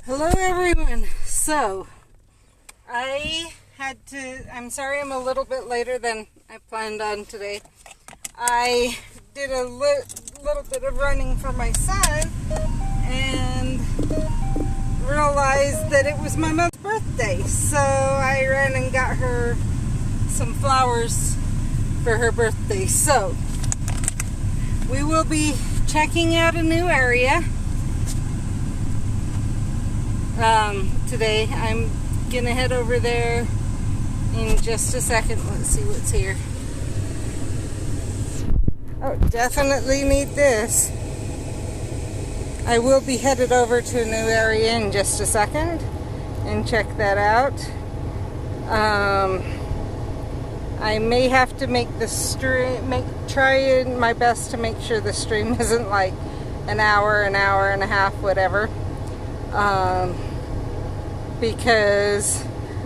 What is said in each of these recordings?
Hello everyone. So, I'm sorry I'm a little bit later than I planned on today. I did a little bit of running for my son and realized that it was my mom's birthday. So I ran and got her some flowers for her birthday. So, we will be checking out a new area. Today I'm gonna head over there in just a second. Let's see what's here. Oh, definitely need this. I will be headed over to a new area in just a second and check that out. I may have to make the stream, try my best to make sure the stream isn't like an hour and a half, whatever. Because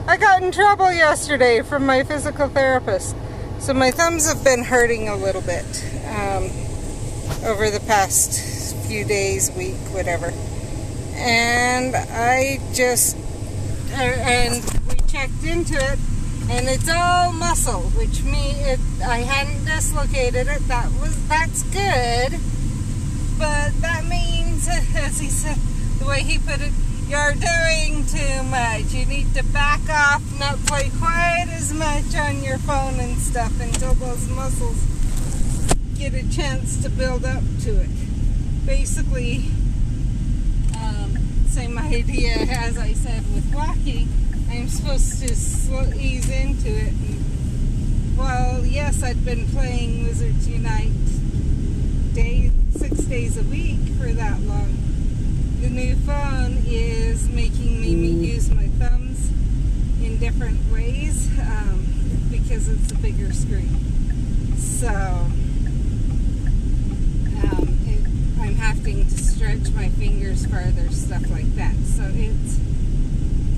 I got in trouble yesterday from my physical therapist. So my thumbs have been hurting a little bit over the past few days, week, whatever. And and we checked into it, and it's all muscle, which means I hadn't dislocated it. That's good, but that means, as he said, the way he put it, you're doing too much. You need to back off, not play quite as much on your phone and stuff until those muscles get a chance to build up to it. Basically, same idea as I said with walking. I'm supposed to ease into it. And, well, yes, I'd been playing Wizards Unite 6 days a week for that long. The new phone is making me use my thumbs in different ways because it's a bigger screen. So I'm having to stretch my fingers farther, stuff like that. So it's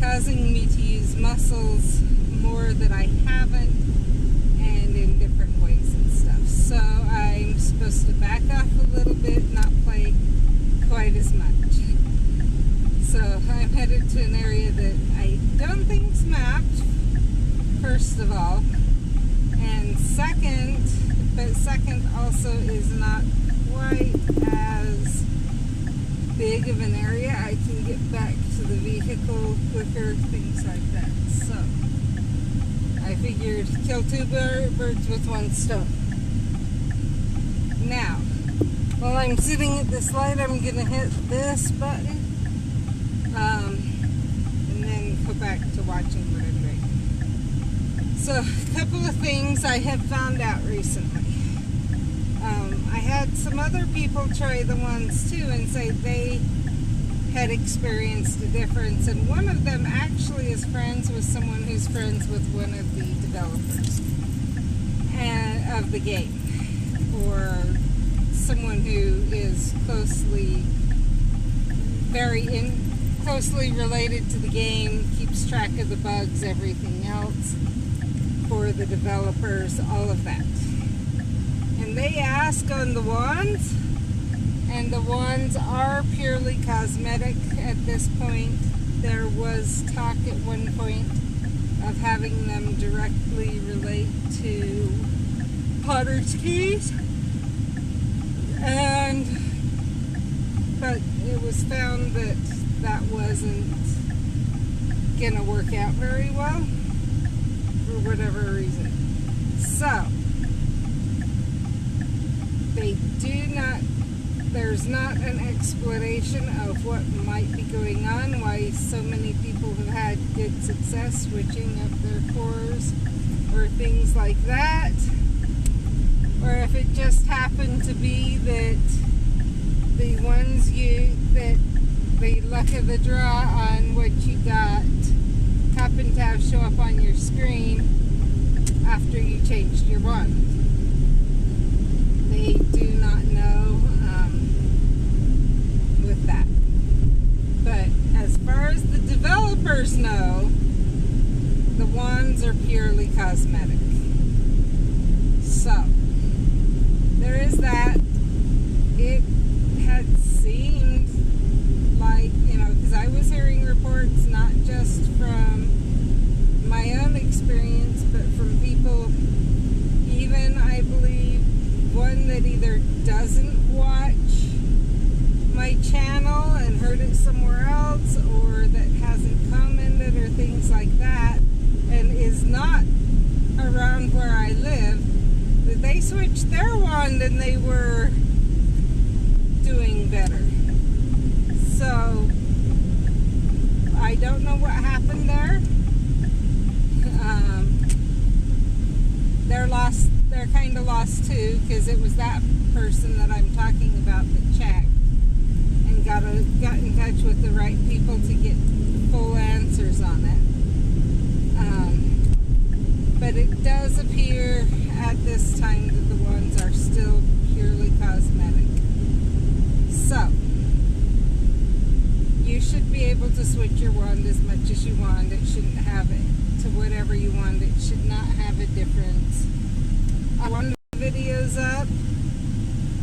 causing me to use muscles more that I haven't and in different ways and stuff. So I'm supposed to back off a little bit, not play quite as much. So I'm headed to an area that I don't think's mapped, first of all, and second also is not quite as big of an area. I can get back to the vehicle quicker, things like that. So I figured kill two birds with one stone. Now, while I'm sitting at this light, I'm gonna hit this button. And then go back to watching what I'm doing. So, a couple of things I have found out recently. I had some other people try the ones too and say they had experienced a difference, and one of them actually is friends with someone who's friends with one of the developers of the game, or someone who is closely related to the game, keeps track of the bugs, everything else for the developers, all of that. And they ask on the wands, and the wands are purely cosmetic at this point. There was talk at one point of having them directly relate to Potter's keys, but it was found that that wasn't gonna work out very well for whatever reason. So there's not an explanation of what might be going on, why so many people have had good success switching up their cores or things like that, or if it just happened to be that the ones the luck of the draw on what you got happened to have show up on your screen after you changed your wand. They do not know with that. But as far as the developers know, the wands are purely cosmetic. So, there is that. It had seemed like, because I was hearing reports not just from my own experience, but from people, even I believe one that either doesn't watch my channel and heard it somewhere else, or that hasn't commented or things like that, and is not around where I live, that they switched their wand and they were doing better. So I don't know what happened there. They're kind of lost too, because it was that person that I'm talking about that checked and got in touch with the right people to get full answers on it. But it does appear at this time that the ones are still purely cosmetic. So you should be able to switch your wand as much as you want. It shouldn't have it to whatever you want. It should not have a difference. I want the videos up.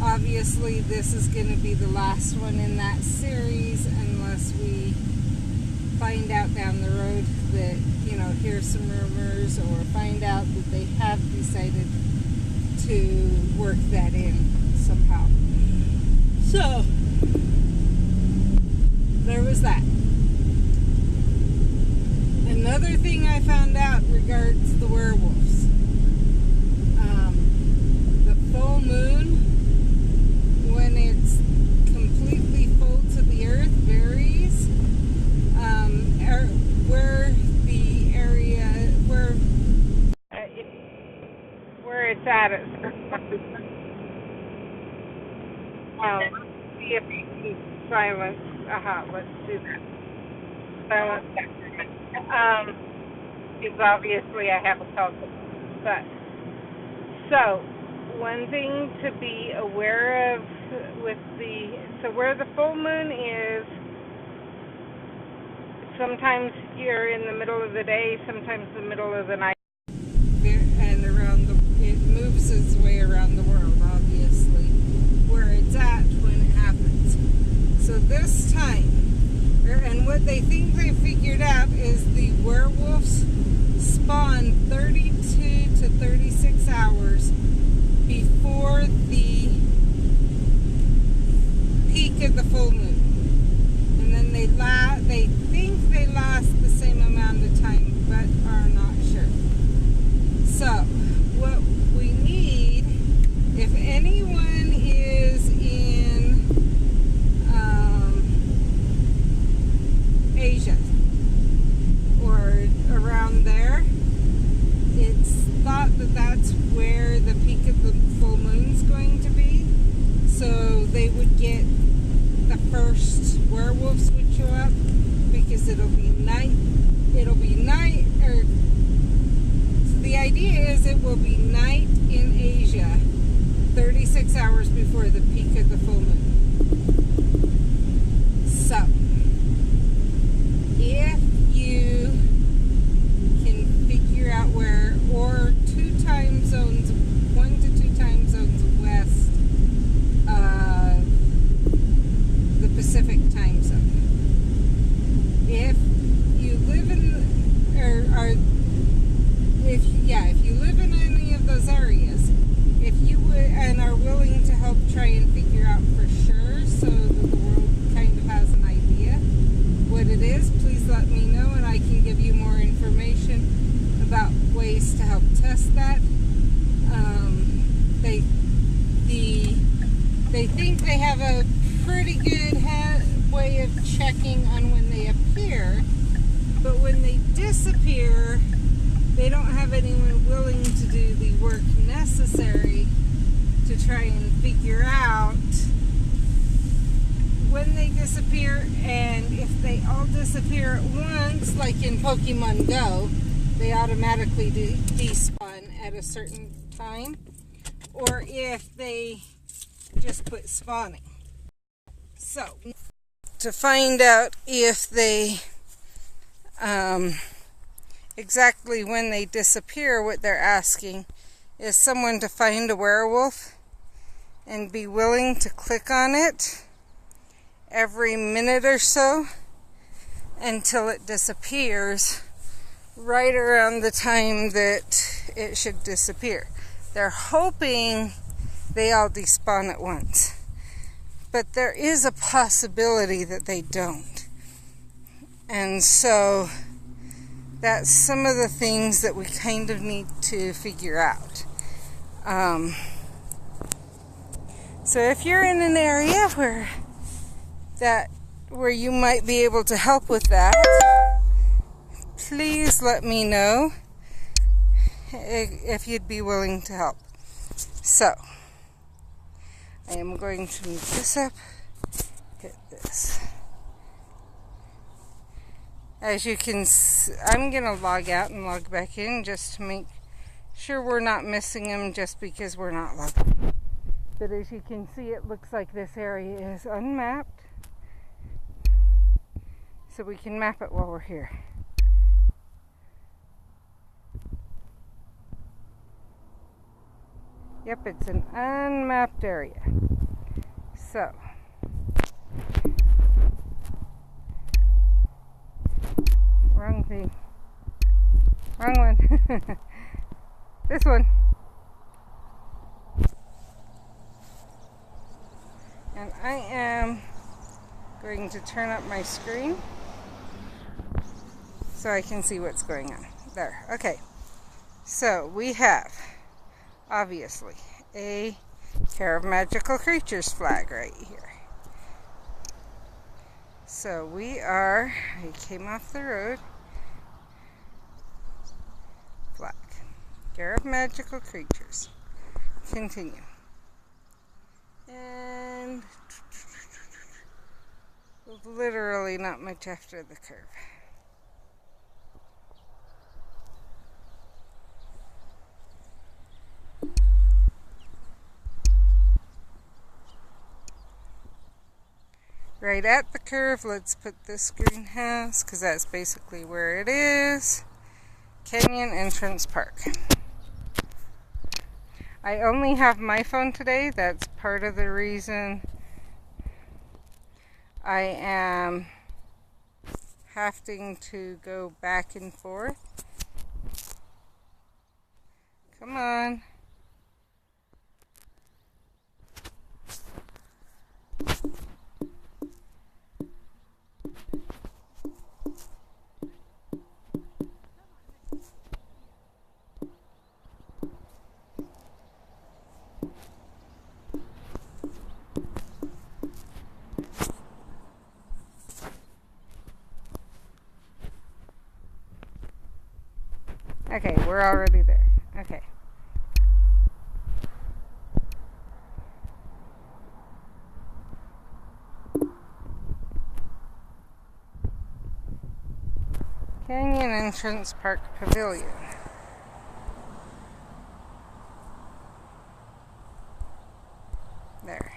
Obviously, this is going to be the last one in that series, unless we find out down the road that, hear some rumors, or find out that they have decided to work that in somehow. So there was that. Another thing I found out regards the werewolves. The full moon, when it's completely full to the earth, varies. Where the area, where it's at see if you can silence. Let's do that. Silence. Because obviously I have a call. But so one thing to be aware of where the full moon is, sometimes you're in the middle of the day, sometimes the middle of the night, and it moves its way around the world, obviously, where it's at when it happens. So this time, and what they think they figured out is the werewolves spawn 32 to 36 hours before the peak of the full moon. And then they think they last the same amount of time, but are not sure. So what we need, if anyone is in Asia or around there, it's thought that that's where the peak of the full moon's going to be. So they would get the first werewolf would show up, because it'll be night, or so the idea is it will be night in Asia 36 hours before the peak of the full moon. So if you can figure out where, or 2 time zones, 1 to 2 time zones west of the Pacific time zone. If you live if you live in any of those areas, if you would and are willing to help try and figure out for sure, so that the world kind of has an idea what it is, please let me know, and I can give you more information about ways to help test that. They think they have a pretty good way of checking on when they appear, but when they disappear, they don't have anyone willing to do the work necessary to try and figure out when they disappear. And if they all disappear at once, like in Pokemon Go, they automatically despawn at a certain time, or if they just quit spawning. So to find out if they exactly when they disappear, what they're asking is someone to find a werewolf and be willing to click on it every minute or so until it disappears right around the time that it should disappear. They're hoping they all despawn at once, but there is a possibility that they don't. And so that's some of the things that we kind of need to figure out. So if you're in an area where you might be able to help with that, please let me know if you'd be willing to help. So I am going to move this up, hit this. As you can see, I'm going to log out and log back in just to make sure we're not missing them just because we're not logged in. But as you can see, it looks like this area is unmapped. So we can map it while we're here. Yep, it's an unmapped area. So, wrong thing. Wrong one. This one. And I am going to turn up my screen so I can see what's going on. There. Okay. So we have, obviously, a Care of Magical Creatures flag right here. So I came off the road. Flag. Care of Magical Creatures. Continue. And literally not much after the curve. Right at the curve, let's put this greenhouse, because that's basically where it is. Canyon Entrance Park. I only have my phone today. That's part of the reason I am having to go back and forth. Come on. Okay, we're already there. Okay. Canyon Entrance Park Pavilion. There.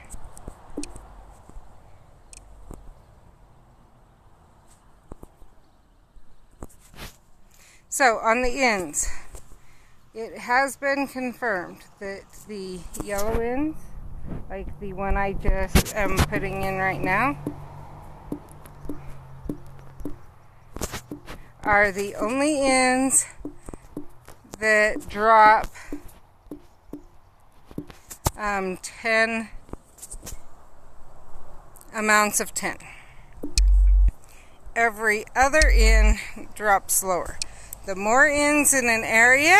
So, on the ends, it has been confirmed that the yellow ends, like the one I just am putting in right now, are the only ends that drop 10 amounts of 10. Every other end drops lower. The more ends in an area,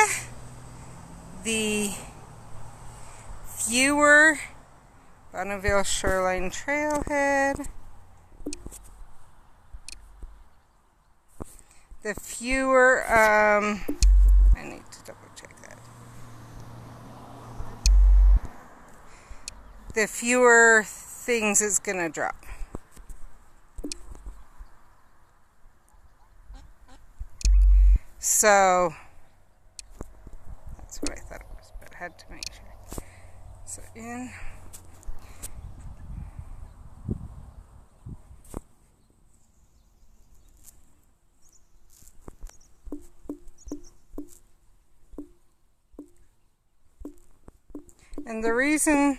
the fewer Bonneville Shoreline Trailhead, the fewer, I need to double check that, the fewer things it's going to drop. So, that's what I thought it was, but I had to make sure. So in. And the reason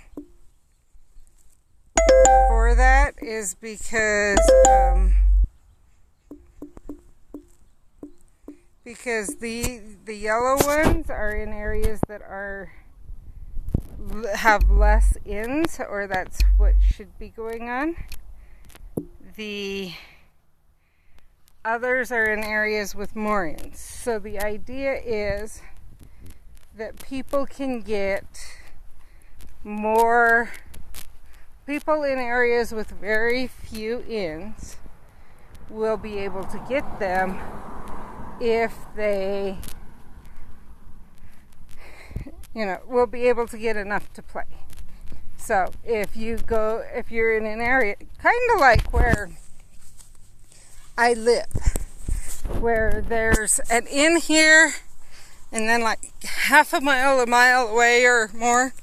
for for that is because the yellow ones are in areas that have less inns, or that's what should be going on. The others are in areas with more inns. So the idea is that people can get more people in areas with very few inns will be able to get them if they, will be able to get enough to play. So if you're in an area, kind of like where I live, where there's an inn here, and then like half a mile away or more,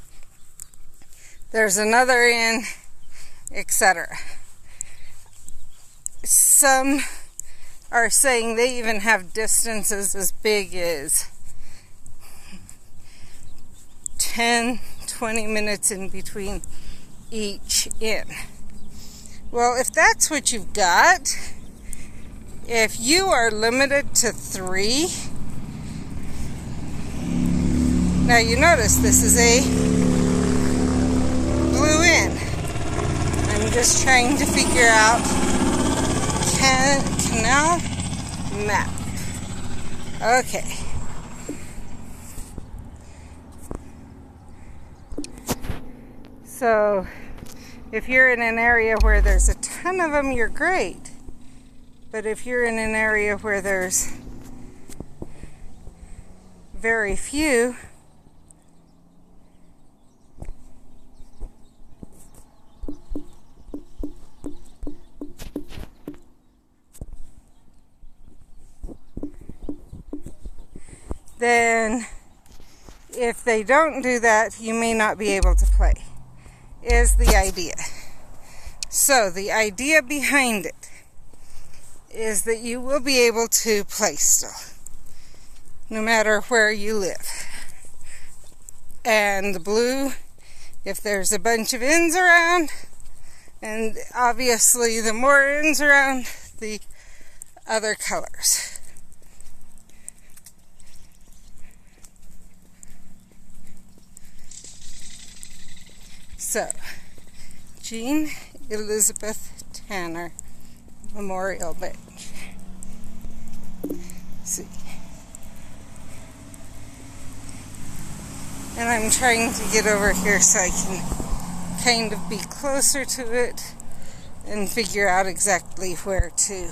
there's another inn, etc. Some are saying they even have distances as big as 10, 20 minutes in between each inn. Well, if that's what you've got, if you are limited to 3, now you notice this is a blue inn. I'm just trying to figure out canal map. Okay. So if you're in an area where there's a ton of them, you're great. But if you're in an area where there's very few, then if they don't do that, you may not be able to play, is the idea. So the idea behind it is that you will be able to play still, no matter where you live. And the blue, if there's a bunch of inns around, and obviously the more inns around, the other colors. So, Jean Elizabeth Tanner Memorial Bench. Let's see. And I'm trying to get over here so I can kind of be closer to it and figure out exactly where to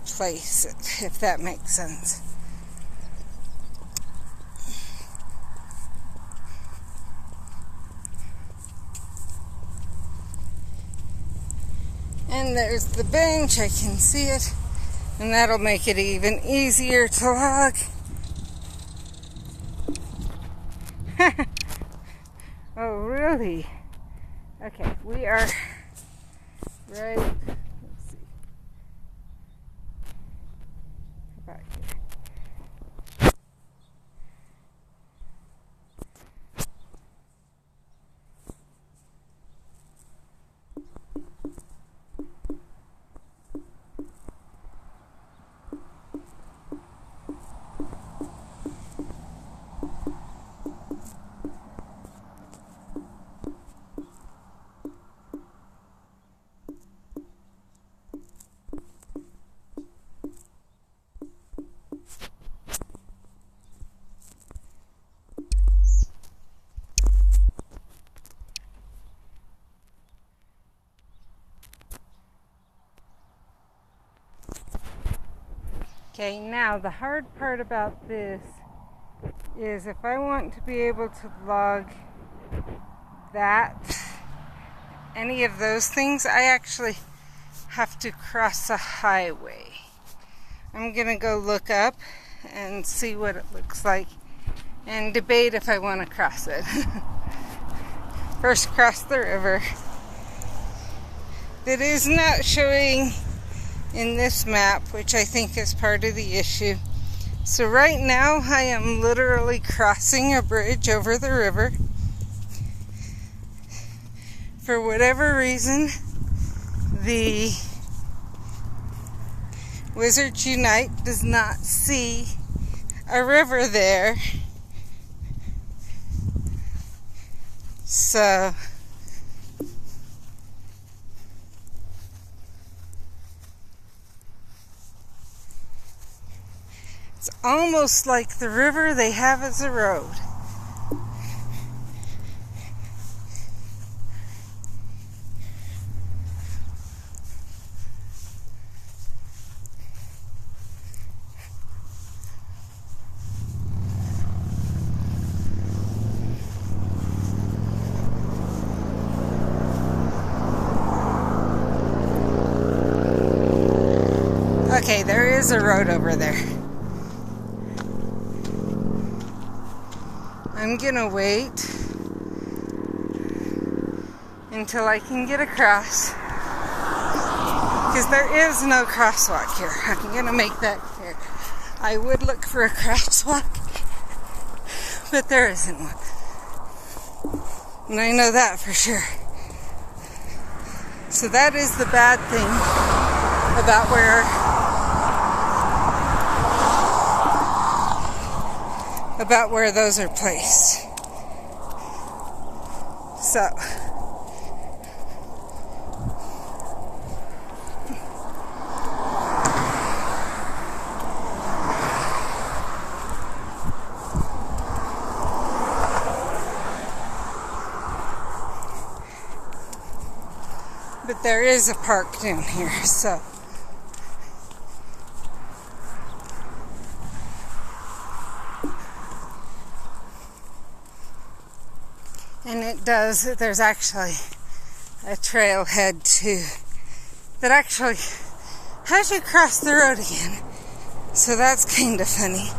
place it, if that makes sense. And there's the bench, I can see it, and that'll make it even easier to log. Oh, really? Okay, we are right, let's see, about here. Okay, now the hard part about this is if I want to be able to log that, any of those things, I actually have to cross a highway. I'm going to go look up and see what it looks like and debate if I want to cross it. First, cross the river. That is not showing in this map, which I think is part of the issue. So right now I am literally crossing a bridge over the river. For whatever reason, the Wizards Unite does not see a river there. So it's almost like the river they have as a road. Okay, there is a road over there. I'm gonna wait until I can get across, because there is no crosswalk here. I'm gonna make that clear. I would look for a crosswalk, but there isn't one. And I know that for sure. So that is the bad thing about where those are placed. So but there is a park down here, so and it does, there's actually a trailhead too that actually has you cross the road again. So that's kind of funny.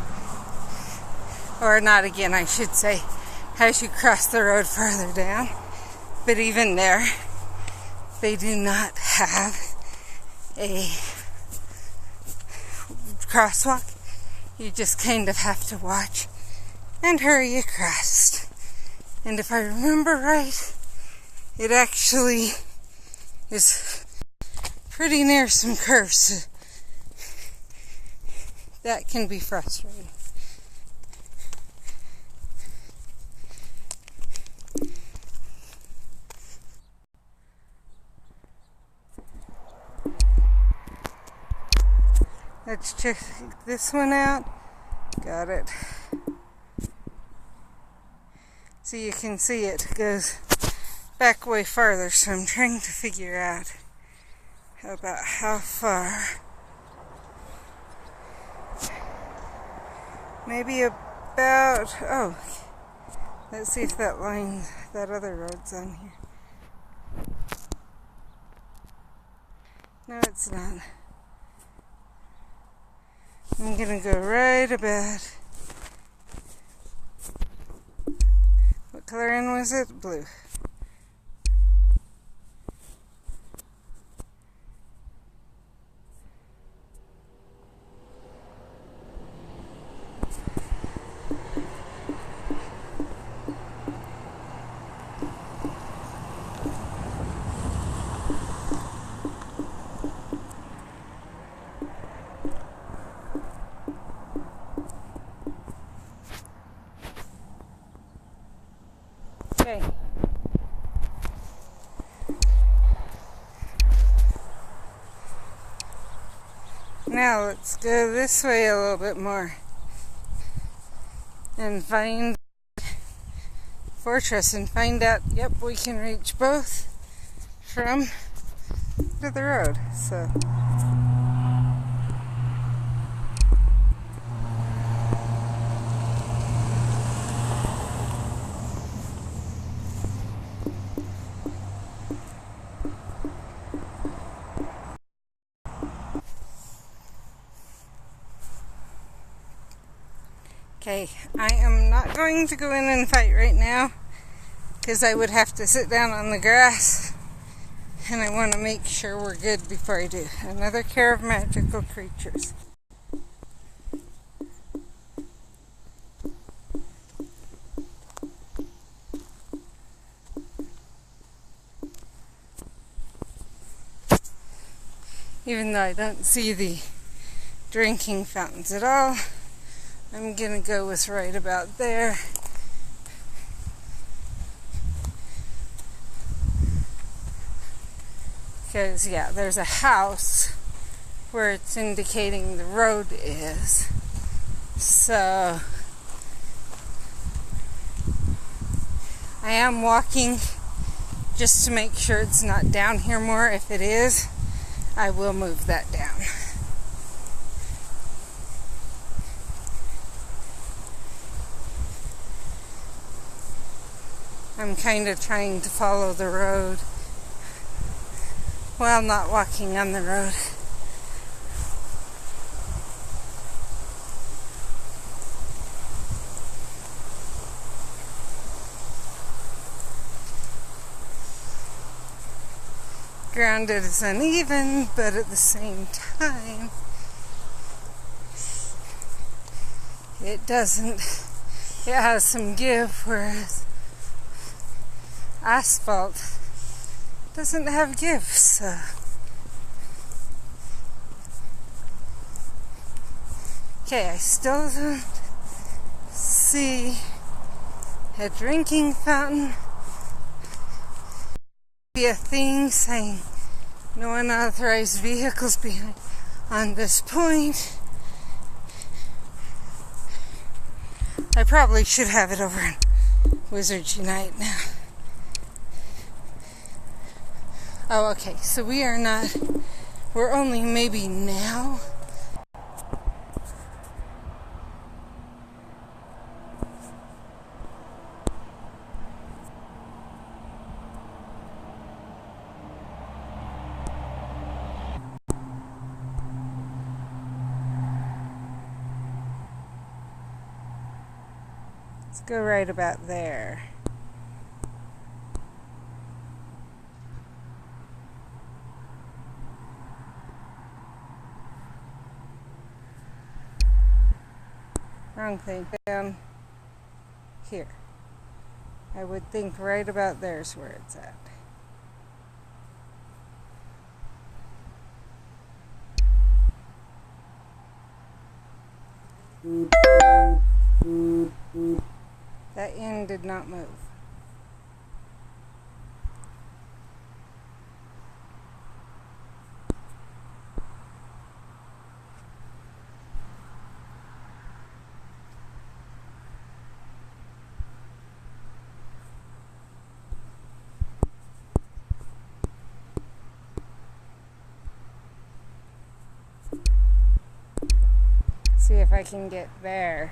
Or not again, I should say, has you cross the road farther down. But even there, they do not have a crosswalk. You just kind of have to watch and hurry across. And if I remember right, it actually is pretty near some curves. So that can be frustrating. Let's check this one out. Got it. So you can see it goes back way farther, so I'm trying to figure out about how far. Maybe about, oh, let's see if that line, that other road's on here. No, it's not. I'm gonna go right about, what color in was it? Blue. Okay. Now let's go this way a little bit more and find Fortress and find out, yep, we can reach both from to the road. So okay, I am not going to go in and fight right now because I would have to sit down on the grass, and I want to make sure we're good before I do. Another care of magical creatures. Even though I don't see the drinking fountains at all, I'm gonna go with right about there. Because, yeah, there's a house where it's indicating the road is. So, I am walking just to make sure it's not down here more. If it is, I will move that down. I'm kind of trying to follow the road while not walking on the road. Ground is uneven, but at the same time, it has some give, whereas asphalt doesn't have give, so. Okay, I still don't see a drinking fountain. Be a thing saying no unauthorized vehicles behind on this point. I probably should have it over in Wizards Unite now. Oh, okay, so we're only maybe now. Let's go right about there. Wrong thing. Down here. I would think right about there's where it's at. That end did not move. See if I can get there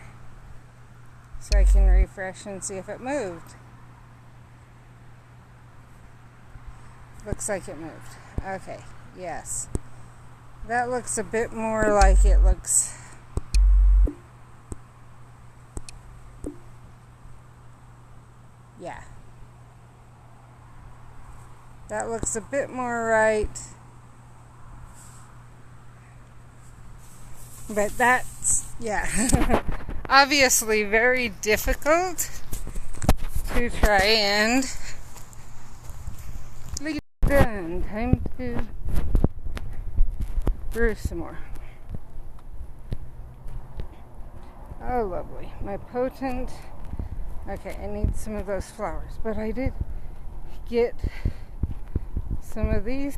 so I can refresh and see if it moved. Looks like it moved. Okay, yes. That looks a bit more like it looks. Yeah. That looks a bit more right. But that's, yeah, obviously very difficult to try and leave it done. Time to brew some more. Oh, lovely. My potent. Okay, I need some of those flowers, but I did get some of these.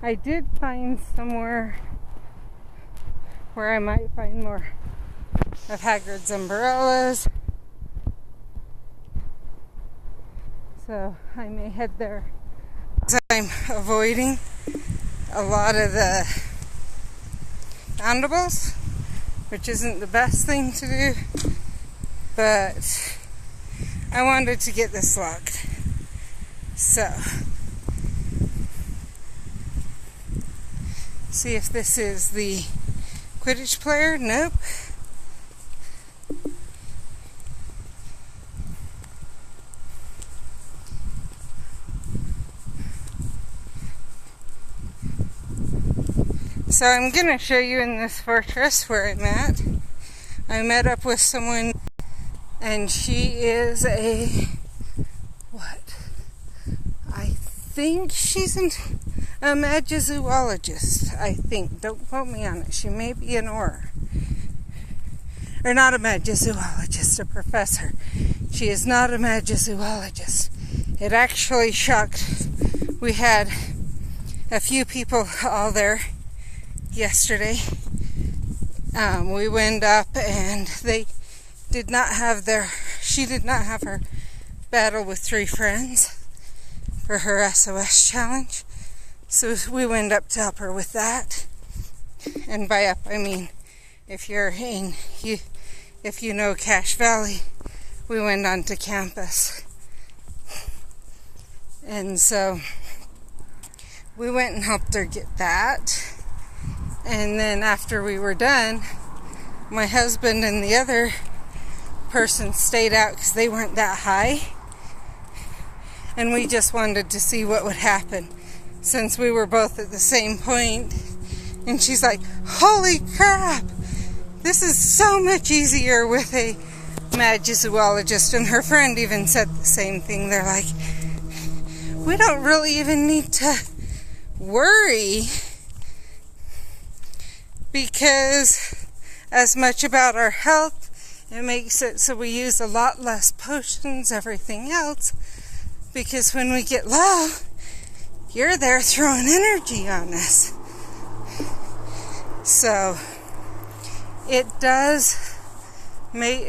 I did find somewhere where I might find more of Haggard's umbrellas, so I may head there. I'm avoiding a lot of the roundables, which isn't the best thing to do, but I wanted to get this logged. So see if this is the Quidditch player. Nope. So I'm going to show you in this fortress where I'm at. I met up with someone And she is a, what? I think she's a magizoologist, I think. Don't quote me on it. She may be an or not a magizoologist, a professor. She is not a magizoologist. It actually shocked. We had a few people all there yesterday. We went up and she did not have her battle with 3 friends for her SOS challenge. So we went up to help her with that. And by up, I mean, if you know Cache Valley, we went onto campus. And so we went and helped her get that. And then after we were done, my husband and the other person stayed out because they weren't that high. And we just wanted to see what would happen since we were both at the same point. And she's like, holy crap! This is so much easier with a magizoologist. And her friend even said the same thing. They're like, we don't really even need to worry because as much about our health, it makes it so we use a lot less potions, everything else, because when we get low, you're there throwing energy on us. So it does make,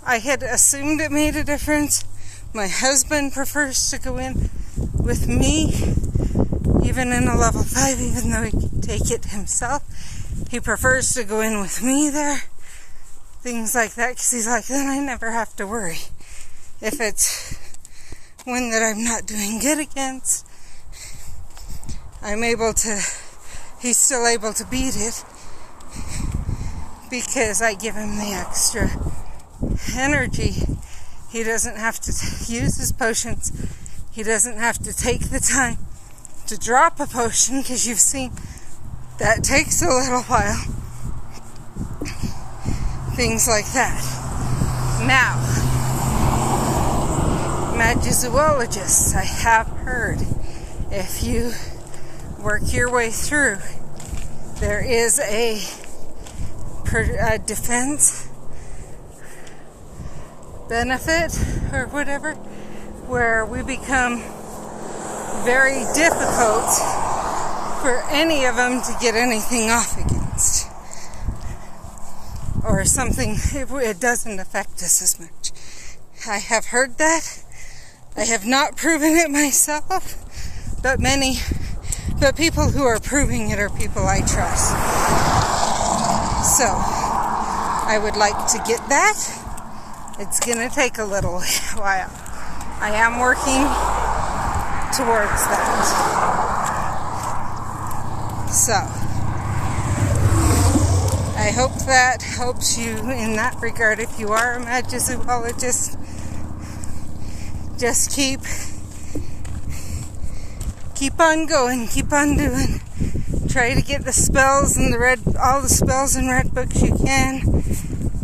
I had assumed it made a difference. My husband prefers to go in with me, even in a level 5, even though he can take it himself. He prefers to go in with me there. Things like that, because he's like, then I never have to worry. If it's one that I'm not doing good against, he's still able to beat it because I give him the extra energy. He doesn't have to use his potions. He doesn't have to take the time to drop a potion, because you've seen that takes a little while. Things like that. Now, magizoologists, I have heard, if you work your way through, there is a defense benefit or whatever, where we become very difficult for any of them to get anything off against, or something. It doesn't affect us as much. I have heard that. I have not proven it myself, but people who are proving it are people I trust. So I would like to get that. It's gonna take a little while. I am working towards that. So I hope that helps you in that regard. If you are a magizoologist, just keep on going, keep on doing. Try to get the spells in all the spells in red books you can.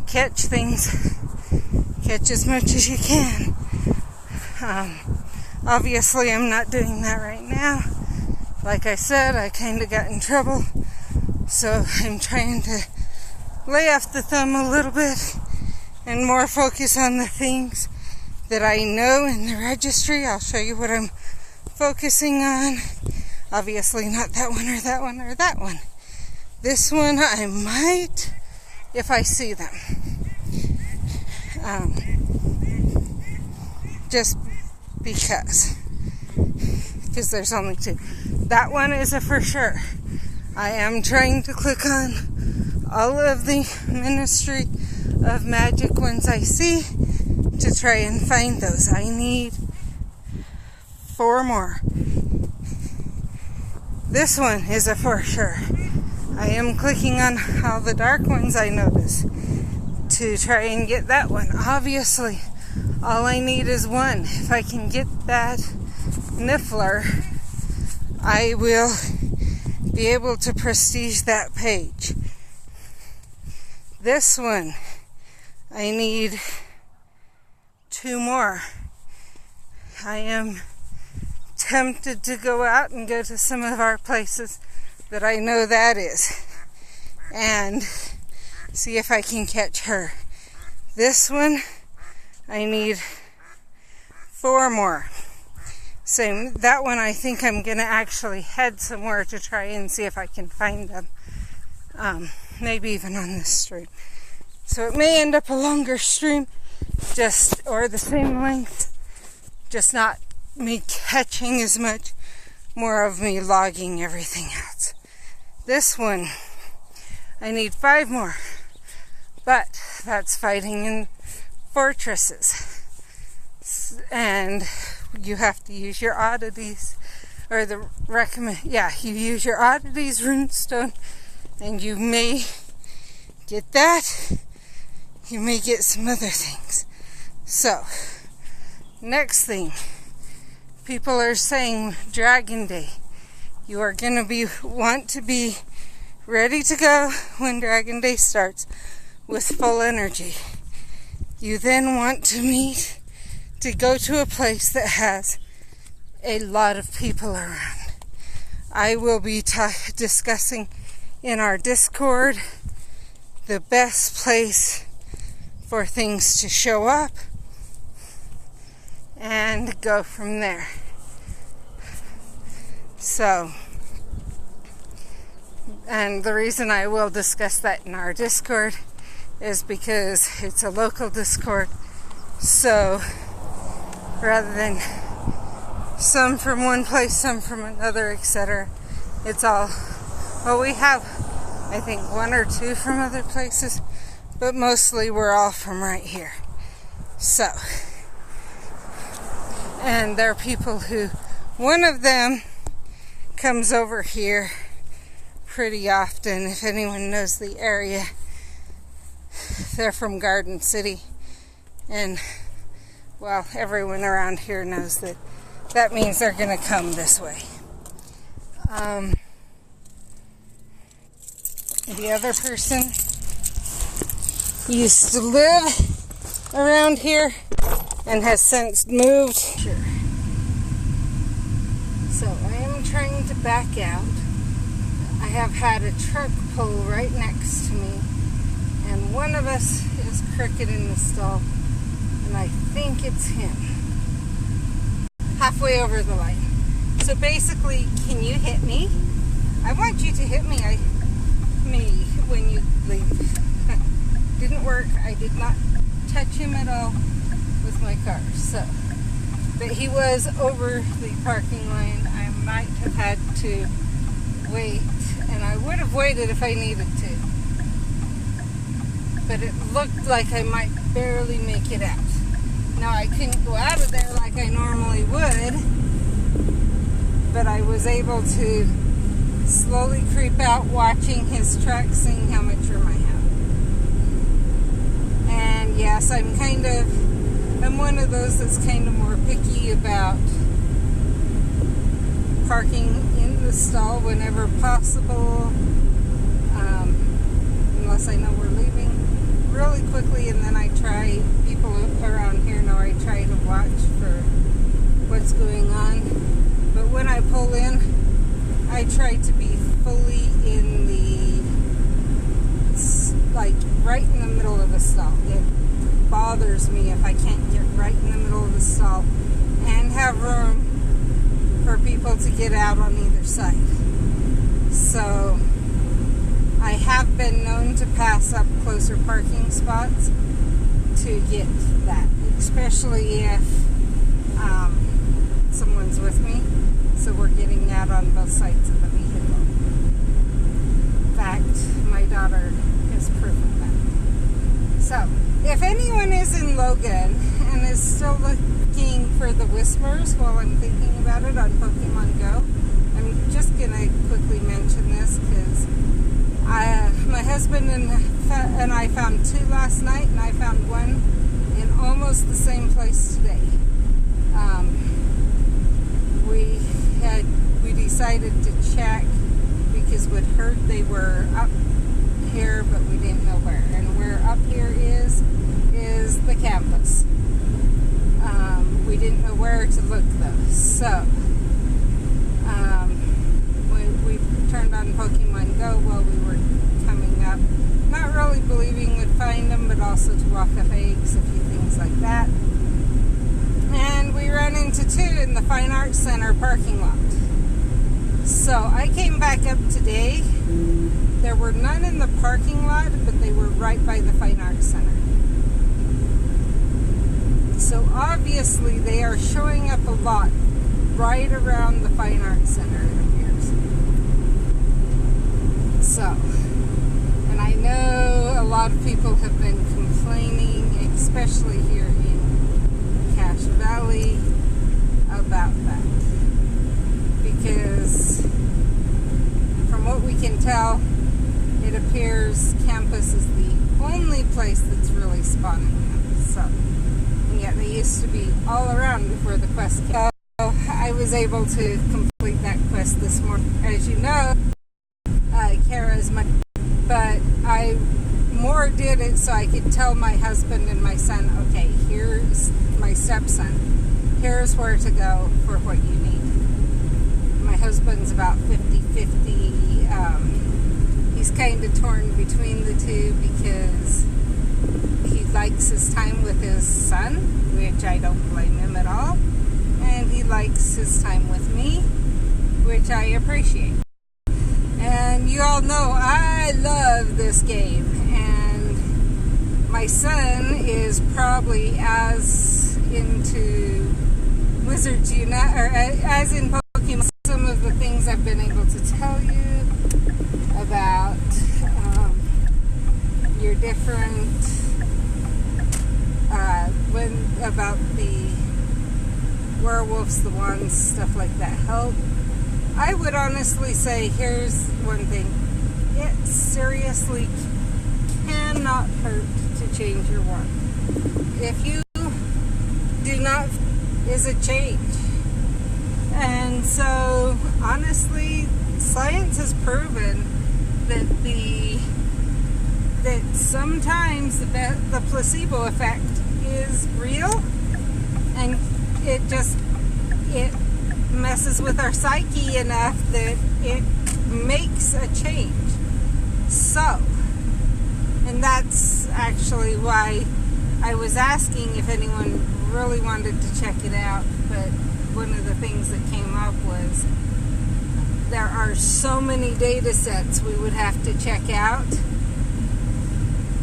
Catch things. Catch as much as you can. Obviously, I'm not doing that right now. Like I said, I kind of got in trouble. So I'm trying to lay off the thumb a little bit and more focus on the things that I know in the registry. I'll show you what I'm focusing on. Obviously not that one or that one or that one. This one I might, if I see them. Just because there's only 2. That one is a for sure. I am trying to click on all of the Ministry of Magic ones I see to try and find those. I need 4 more. This one is a for sure. I am clicking on all the dark ones I notice to try and get that one. Obviously, all I need is 1. If I can get that Niffler, I will be able to prestige that page. This one, I need 2 more. I am tempted to go out and go to some of our places that I know that is and see if I can catch her. This one, I need 4 more. So that one, I think I'm going to actually head somewhere to try and see if I can find them. Maybe even on this stream. So it may end up a longer stream, or the same length, just not me catching as much, more of me logging everything else. This one, I need 5 more, but that's fighting in fortresses. And you have to use your oddities, or you use your oddities runestone, and you may get that, you may get some other things. So, next thing, people are saying Dragon Day. You are going to want to be ready to go when Dragon Day starts with full energy. You then want to go to a place that has a lot of people around. I will be discussing in our Discord the best place for things to show up and go from there. So, and the reason I will discuss that in our Discord is because it's a local Discord. So, rather than some from one place, some from another, etc. It's all, well, we have, I think, 1 or 2 from other places, but mostly we're all from right here. So, and there are people who, one of them comes over here pretty often. If anyone knows the area, they're from Garden City, and well, everyone around here knows that that means they're going to come this way. The other person used to live around here and has since moved. Sure. So I am trying to back out. I have had a truck pull right next to me, and one of us is crooked in the stall, and I think it's him. Halfway over the line. So basically, can you hit me? I want you to hit me when you leave. Didn't work. I did not touch him at all with my car. So, but he was over the parking line. I might have had to wait, and I would have waited if I needed to. But it looked like I might barely make it out. Now, I couldn't go out of there like I normally would, but I was able to slowly creep out, watching his truck, seeing how much room I have. And yes, I'm one of those that's kind of more picky about parking in the stall whenever possible, unless I know we're leaving really quickly, and then I try, people around here know I try to watch for what's going on. But when I pull in, I try to be fully in the, like, right in the middle of the stall. It bothers me if I can't get right in the middle of the stall and have room for people to get out on either side. So I have been known to pass up closer parking spots to get that, especially if someone's with me, so we're getting out on both sides of the vehicle. In fact, my daughter is proof of that. So, if anyone is in Logan and is still looking for the whispers while I'm thinking about it on Pokemon Go, I'm just going to quickly mention this because my husband and I found 2 last night, and I found one in almost the same place today. We decided to check because we'd heard they were up here, but we didn't know where. And where up here is look though. So, we turned on Pokemon Go while we were coming up. Not really believing we'd find them, but also to walk up eggs, a few things like that. And we ran into two in the Fine Arts Center parking lot. So I came back up today. There were none in the parking lot, but they were right by the Fine Arts Center. So obviously they are showing up a lot right around the Fine Arts Center, it appears. So, and I know a lot of people have been complaining, especially here in Cache Valley, about that. Because from what we can tell, it appears campus is the only place that's really spawning them. So, and yet they used to be all around before the quest came. So I was able to complete that quest this morning. As you know, Kara's my, but I more did it so I could tell my husband and my son, okay, here's my stepson, here's where to go for what you need. My husband's about 50-50. He's kind of torn between the two because he likes his time with his son, which I don't blame him at all. And he likes his time with me, which I appreciate. And you all know I love this game, and my son is probably as into Wizards Unite, or as in Pokemon. Some of the things I've been able to tell you about your different, about the werewolves, the wands, stuff like that help. I would honestly say, here's one thing. It seriously cannot hurt to change your wand. If you do not, is a change. And so, honestly, science has proven that sometimes the placebo effect is real, and it messes with our psyche enough that it makes a change. So, and that's actually why I was asking if anyone really wanted to check it out, but one of the things that came up was there are so many data sets we would have to check out.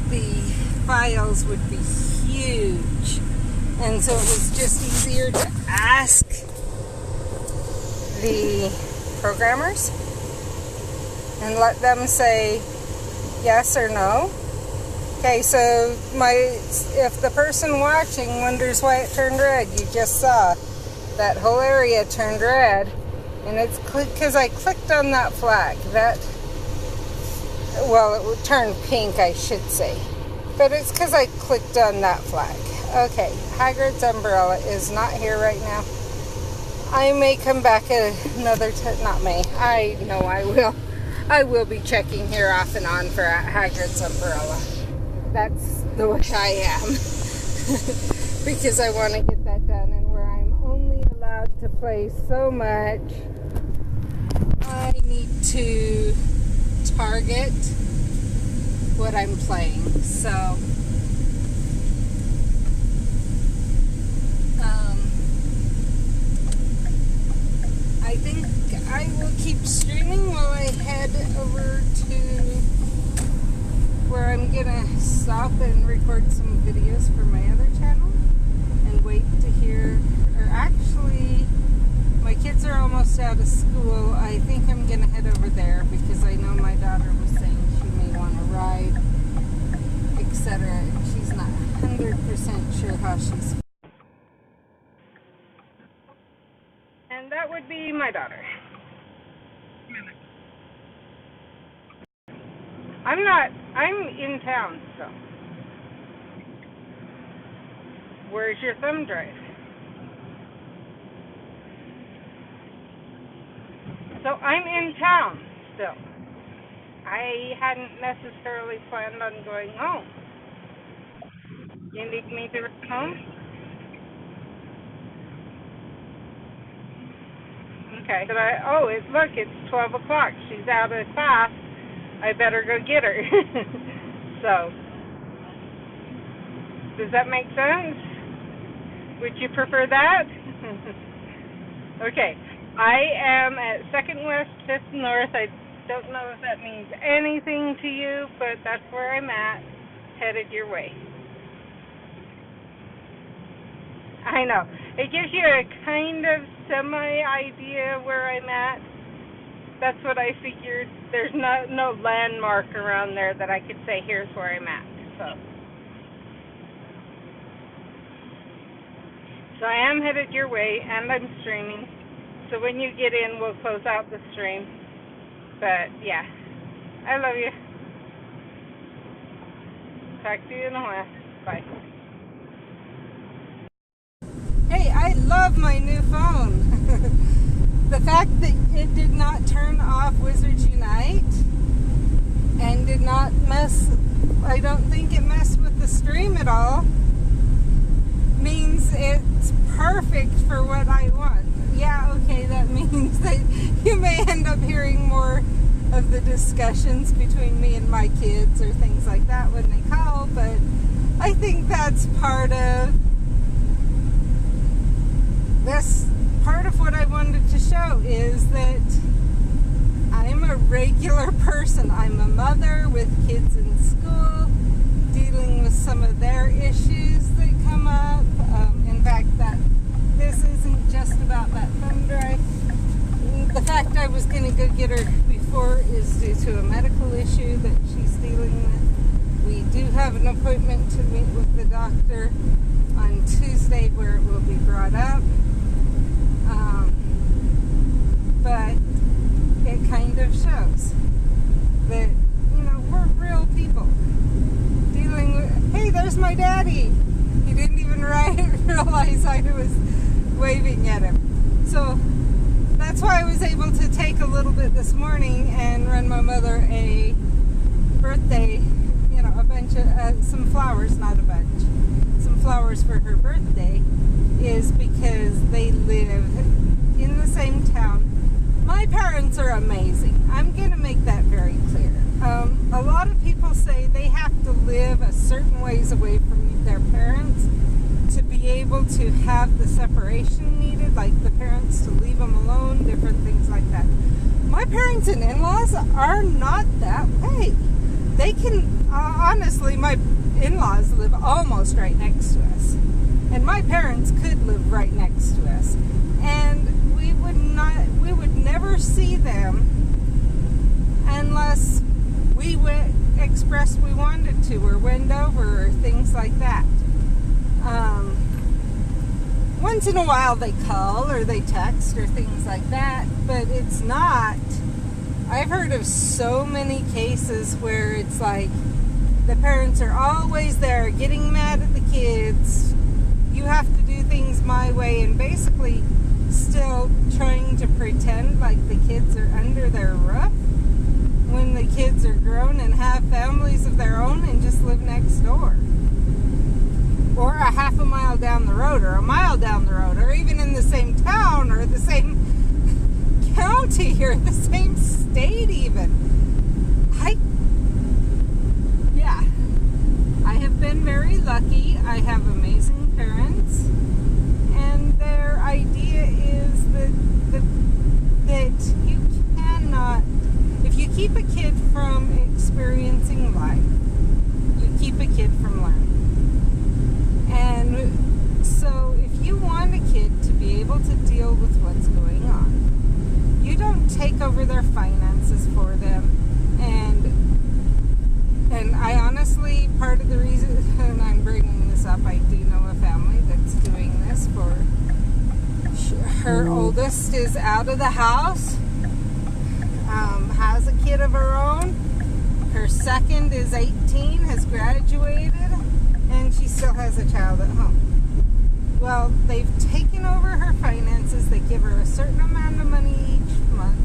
The files would be huge, and so it was just easier to ask the programmers and let them say yes or no. Okay, so if the person watching wonders why it turned red, you just saw that whole area turned red, and it's because I clicked on that flag. Well, it would turn pink, I should say, but it's because I clicked on that flag. Okay, Hagrid's umbrella is not here right now. I may come back another time. Not may. I know I will. I will be checking here off and on for Hagrid's umbrella. That's the way I am. Because I want to get that done, and where I'm only allowed to play so much, I need to target what I'm playing. So, I think I will keep streaming while I head over to where I'm gonna stop and record some videos for my other channel and wait to hear, or actually my kids are almost out of school. I think I'm gonna head over there because I know my daughter was saying she may want to ride, etc. and she's not 100% sure how she's. And that would be my daughter. I'm in town, so. Where's your thumb drive? So I'm in town still. I hadn't necessarily planned on going home. You need me to run home? okay. But look, it's 12 o'clock. She's out of class. I better go get her. So, does that make sense? Would you prefer that? Okay. I am at 2nd West, 5th North. I don't know if that means anything to you, but that's where I'm at, headed your way. I know. It gives you a kind of semi-idea where I'm at. That's what I figured. There's no landmark around there that I could say, here's where I'm at. So I am headed your way, and I'm streaming. So when you get in, we'll close out the stream. But, yeah. I love you. Talk to you in a while. Bye. Hey, I love my new phone. The fact that it did not turn off Wizards Unite and did not I don't think it messed with the stream at all, means it's perfect for what I want. Yeah, okay, that means that you may end up hearing more of the discussions between me and my kids or things like that when they call, but I think that's part of this. Part of what I wanted to show is that I'm a regular person. I'm a mother with kids in school, dealing with some of their issues that come up. In fact, this isn't just about that thumb drive. The fact I was going to go get her before is due to a medical issue that she's dealing with. We do have an appointment to meet with the doctor on Tuesday where it will be brought up. But it kind of shows that, we're real people dealing with, hey, there's my daddy. He didn't even realize I was waving at him. So that's why I was able to take a little bit this morning and run my mother a birthday, a bunch of, some flowers, not a bunch, some flowers for her birthday, is because they live in the same town. My parents are amazing. I'm going to make that very clear. A lot of people say they have to live a certain ways away from their parents to be able to have the separation needed, like the parents to leave them alone, different things like that. My parents and in-laws are not that way. They can, honestly, my in-laws live almost right next to us. And my parents could live right next to us. And we would never see them unless we expressed we wanted to, or went over, or things like that. Once in a while they call or they text or things like that, but it's not. I've heard of so many cases where it's like the parents are always there getting mad at the kids. You have to do things my way, and basically still trying to pretend like the kids are under their roof when the kids are grown and have families of their own and just live next door. Or a half a mile down the road, or a mile down the road, or even in the same town, or the same county, or the same state even. I have been very lucky. I have amazing parents, and their idea is that you cannot, if you keep a kid from experiencing life, you keep a kid from learning. And so if you want a kid to be able to deal with what's going on, you don't take over their finances for them. And I honestly, part of the reason, and I'm bringing this up, I do know a family that's doing this for, her oldest is out of the house, has a kid of her own. Her second is 18, has graduated, and she still has a child at home. Well, they've taken over her finances. They give her a certain amount of money each month.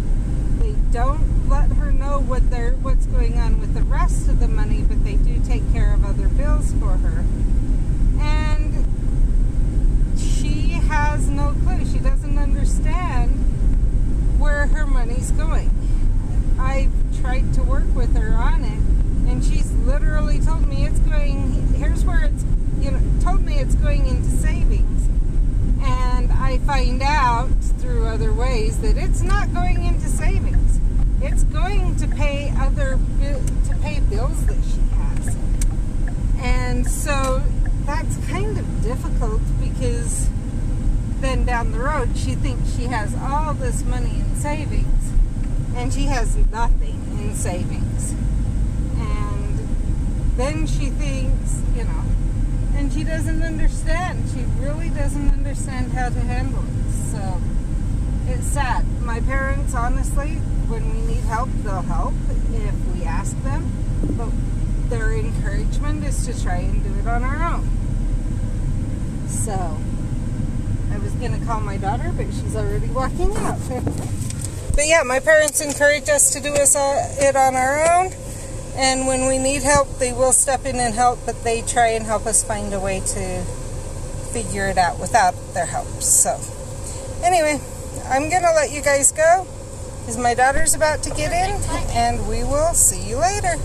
They don't let her know what's going on with the rest of the money, but they do take care of other bills for her. And she has no clue. She doesn't understand find out through other ways that it's not going into savings. It's going to pay bills that she has. And so that's kind of difficult, because then down the road she thinks she has all this money in savings, and she has nothing in savings. And then she thinks, and she doesn't understand. She really doesn't understand how to handle it. So it's sad. My parents, honestly, when we need help, they'll help if we ask them. But their encouragement is to try and do it on our own. So I was going to call my daughter, but she's already walking out. But yeah, my parents encourage us to do it on our own. And when we need help, they will step in and help, but they try and help us find a way to figure it out without their help. So anyway, I'm going to let you guys go, because my daughter's about to get in, and we will see you later.